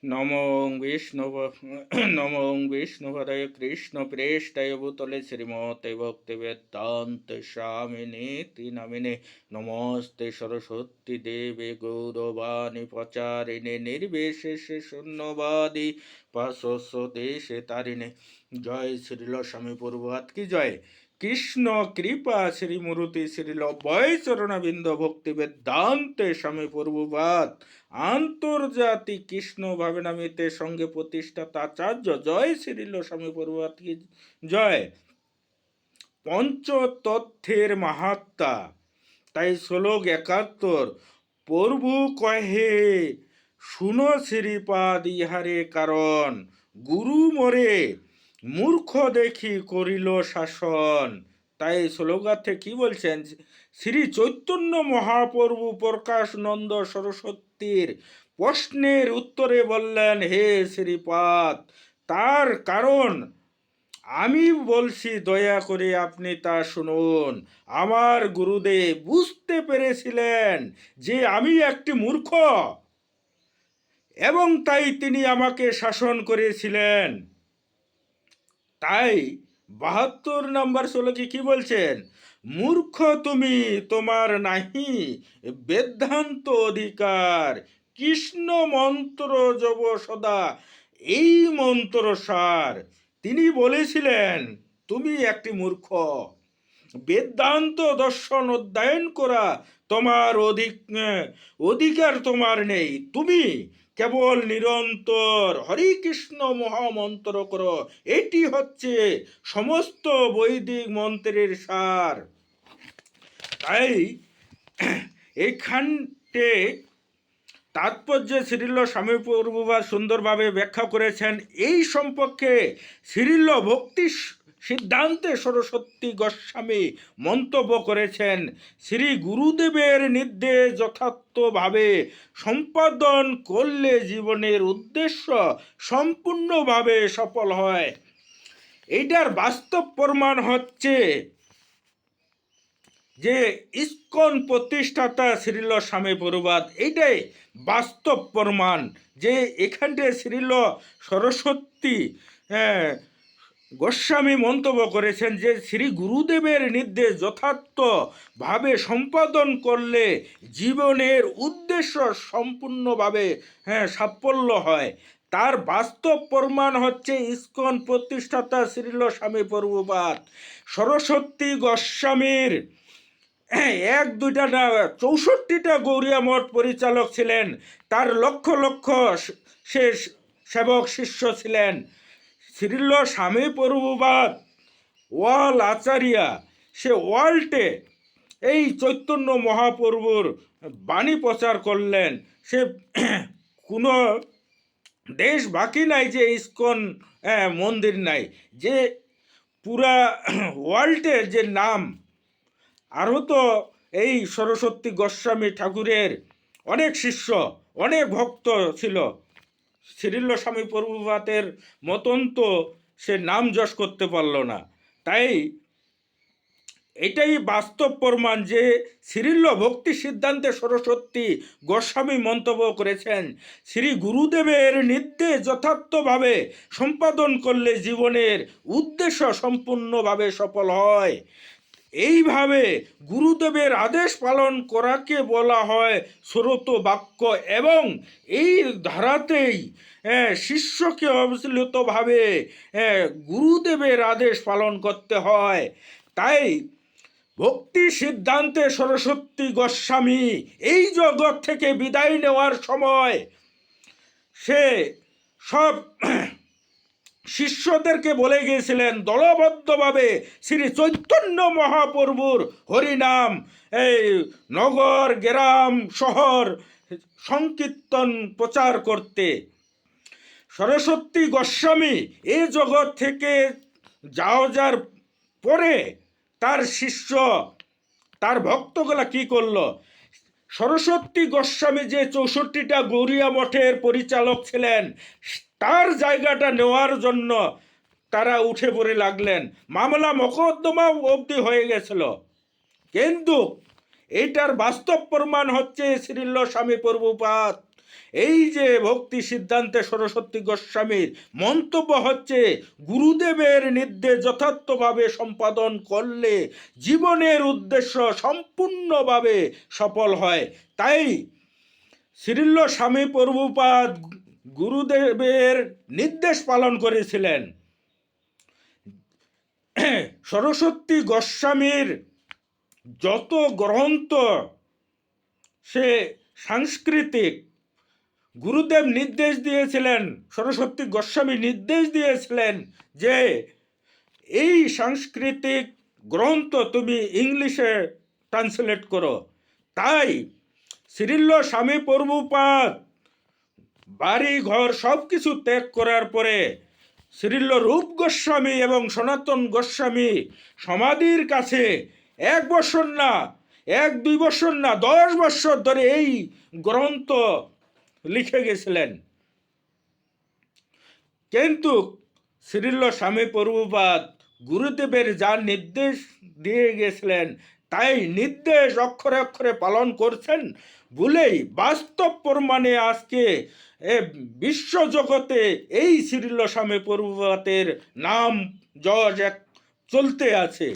নমো বিষ্ণব নমো বিষ্ণুপদায় কৃষ্ণপ্রেষ্টায় ভূতলে শ্রীমতে ভক্তি বেদান্ত স্বামিনীতি নামিনে নমস্তে সরস্বতী দেবে গৌরবাণী প্রচারিণে নির্বিশেষে শূন্যবাদী পাশস্বতে সে তারিণে। জয় শ্রীল স্বামী প্রভুপাদ কি জয়। কৃষ্ণ কৃপা শ্রীমূর্তি শ্রীল বৈচরণবিন্দ ভক্তি বেদান্তে স্বামী প্রভুপাদ আন্তর্জাতিক কৃষ্ণ ভাবনামিতে সঙ্গে প্রতিষ্ঠাতা আচার্য জয় শ্রীল স্বামী প্রভুপাদ কি জয়। পঞ্চতত্ত্বের মাহাত্মা তাই শ্লোক ৭১ প্রভু কহে শুনো শ্রীপাদ ইহারে কারণ গুরু মরে মূর্খ দেখি করিল শাসন। তাই শ্লোকার্থে কি বলছেন, শ্রী চৈতন্য মহাপ্রভু প্রকাশনন্দ সরস্বতীর প্রশ্নের উত্তরে বললেন, হে শ্রীপাদ, তার কারণ আমি বলছি, দয়া করে আপনি তা শুনুন। আমার গুরুদেব বুঝতে পেরেছিলেন যে আমি একটি মূর্খ এবং তাই তিনি আমাকে শাসন করেছিলেন। তাই ৭২ নম্বর শ্লোকে কি বলছেন, মূর্খ তুমি, তোমার নাহি বেদান্ত অধিকার, কৃষ্ণ মন্ত্র জব সদা এই মন্ত্র সার। তিনি বলেছিলেন তুমি একটি মূর্খ, বেদান্ত দর্শন অধ্যয়ন করা তোমার অধিকার তোমার নেই। তুমি কেবল নিরন্তর হরে কৃষ্ণ মহামন্ত্র করো, এটি হচ্ছে সমস্ত বৈদিক মন্ত্রের সার। তাই এইখানটে তাৎপর্য শ্রীল স্বামী প্রভুপাদ সুন্দরভাবে ব্যাখ্যা করেছেন। এই সম্পর্কে শ্রীল ভক্তি সিদ্ধান্তে সরস্বতী গোস্বামী মন্তব্য করেছেন, শ্রী গুরুদেবের নির্দেশ যথার্থভাবে সম্পাদন করলে জীবনের উদ্দেশ্য সম্পূর্ণভাবে সফল হয়। এইটার বাস্তব প্রমাণ হচ্ছে যে ইস্কন প্রতিষ্ঠাতা শ্রীল স্বামী প্রভুপাদ, এইটাই বাস্তব প্রমাণ যে এখানটে শ্রীল সরস্বতী গোস্বামী মন্তব্য করেছেন যে শ্রী গুরুদেবের নির্দেশ যথার্থভাবে সম্পাদন করলে জীবনের উদ্দেশ্য সম্পূর্ণভাবে সাফল্য হয়। তার বাস্তব প্রমাণ হচ্ছে ইস্কন প্রতিষ্ঠাতা শ্রীল স্বামী প্রভুপাদ সরস্বতী গোস্বামীর ১-২টা না ৬৪টা গৌড়িয়া মঠ পরিচালক ছিলেন। তার লক্ষ লক্ষ সে সেবক শিষ্য ছিলেন। শ্রীল স্বামী প্রভুপাদ ওয়াল আচার্যা সে ওয়ার্ল্ডে এই চৈতন্য মহাপ্রভুর বাণী প্রচার করলেন। সে কোনো দেশ বাকি নাই যে ইস্কন মন্দির নাই, যে পুরা ওয়ার্ল্ডের যে নাম। আরও তো এই সরস্বতী গোস্বামী ঠাকুরের অনেক শিষ্য, অনেক ভক্ত ছিল। শ্রীল স্বামী প্রভুপাদের মতন তো সে নাম যশ করতে পারল না। তাই এটাই বাস্তব প্রমাণ যে শ্রীল ভক্তি সিদ্ধান্তে সরস্বতী গোস্বামী মন্তব্য করেছেন, শ্রী গুরুদেবের নির্দেশ যথার্থভাবে সম্পাদন করলে জীবনের উদ্দেশ্য সম্পূর্ণভাবে সফল হয়। এইভাবে গুরুদেবের আদেশ পালন করাকে বলা হয় শ্রোত বাক্য, এবং এই ধারাতেই শিষ্যকে অবচলিতভাবে গুরুদেবের আদেশ পালন করতে হয়। তাই ভক্তি সিদ্ধান্তে সরস্বতী গোস্বামী এই জগৎ থেকে বিদায় নেওয়ার সময় সে সব শিষ্যদেরকে বলে গিয়েছিলেন দলবদ্ধভাবে শ্রী চৈতন্য মহাপ্রভুর হরিনাম এই নগর গ্রাম শহর সংকীর্তন প্রচার করতে। সরস্বতী গোস্বামী এই জগৎ থেকে যাওয়ার পরে তার শিষ্য, তার ভক্তগুলা কি করলো, সরস্বতী গোস্বামী যে ৬৪টা গৌড়িয়া মঠের পরিচালক ছিলেন তার জায়গাটা নেওয়ার জন্য তারা উঠে পড়ে লাগলেন। মামলা মোকদ্দমা অবধি হয়ে গেছিল। কিন্তু এইটার বাস্তব প্রমাণ হচ্ছে শ্রীল স্বামী প্রভুপাদ এই যে ভক্তি সিদ্ধান্তে সরস্বতী গোস্বামীর মন্তব্য হচ্ছে, গুরুদেবের নির্দেশ যথার্থভাবে সম্পাদন করলে জীবনের উদ্দেশ্য সম্পূর্ণভাবে সফল হয়। তাই শ্রীল স্বামী প্রভুপাদ গুরুদেবের নির্দেশ পালন করেছিলেন। সরস্বতী গোস্বামীর যত গ্রন্থ সে সাংস্কৃতিক, গুরুদেব নির্দেশ দিয়েছিলেন, সরস্বতী গোস্বামী নির্দেশ দিয়েছিলেন যে এই সাংস্কৃতিক গ্রন্থ তুমি ইংলিশে ট্রান্সলেট করো। তাই শ্রীল স্বামী প্রভুপাদ বাড়ি ঘর সব কিছু ত্যাগ করার পরে শ্রীল রূপ গোস্বামী এবং সনাতন গোস্বামী সমাধির কাছে 1 বছর না, 1-2 বছর না, 10 বছর ধরে এই গ্রন্থ লিখে গেছিলেন। কিন্তু শ্রীল স্বামী প্রভুপাদ গুরুদেবের যা নির্দেশ দিয়ে গেছিলেন তাই নির্দেশ অক্ষরে অক্ষরে পালন করছেন বলেই বাস্তব প্রমাণে আজকে বিশ্বজগতে এই শ্রীল স্বামী প্রভুপাদের নাম যশ এক চলতে আছে।